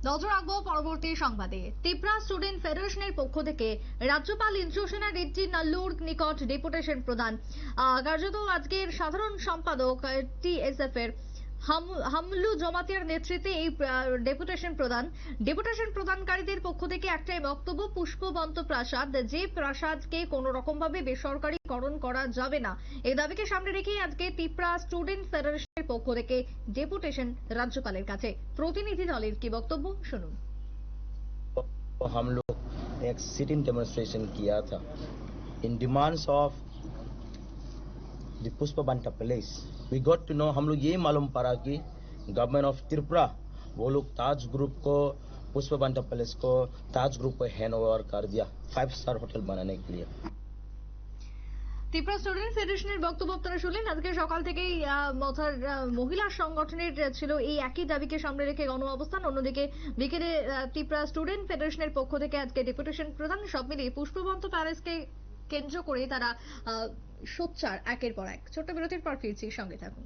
নজর রাখবো পরবর্তী সংবাদে। ত্রিপুরা স্টুডেন্ট ফেডারেশনের পক্ষ থেকে রাজ্যপাল ইন্দ্রসেনা রেড্ডি নাল্লুর নিকট ডেপুটেশন প্রদান। কার্যত আজকের সাধারণ সম্পাদক টিএসএফ এর হামলু জমাতিয়ার নেতৃত্বে এই ডেপুটেশন প্রদানকারীদের পক্ষ থেকে একটাই বক্তব্য, পুষ্পবন্ত প্রাসাদ, যে প্রাসাদকে কোনো রকম ভাবে বেসরকারীকরণ করা যাবে না, এই দাবিকে সামনে রেখে আজকে ত্রিপুরা স্টুডেন্ট ফেডারেশনের পক্ষ থেকে ডেপুটেশন রাজ্যপালের কাছে। প্রতিনিধি দলের কি বক্তব্য শুনুন। तो हम लोग एक सिटिंग डेमोन्स्ट्रेशन किया था इन demands of the Pushbanta palace. We got to know, हम लोग ये मालूम पड़ा कि गवर्नमेंट ऑफ त्रिपुरा वो लोग ताज ग्रुप को, पुष्प बंटा पैलेस को ताज ग्रुप को हैंड ओवर कर दिया 5 स्टार होटल बनाने के लिए। ত্রিপুরা স্টুডেন্ট ফেডারেশনের বক্তব্য আপনারা শুনলেন। আজকে সকাল থেকেই মহিলা সংগঠনের ছিল এই একই দাবিকে সামনে রেখে গণ অবস্থান। অন্যদিকে বিকেলে ত্রিপুরা স্টুডেন্ট ফেডারেশনের পক্ষ থেকে আজকে ডেপুটেশন প্রদান। সব মিলিয়ে পুষ্পবন্ত প্যালেসকে কেন্দ্র করে তারা সোচ্চার একের পর এক। ছোট্ট বিরতির পর ফিরছি, সঙ্গে থাকুন।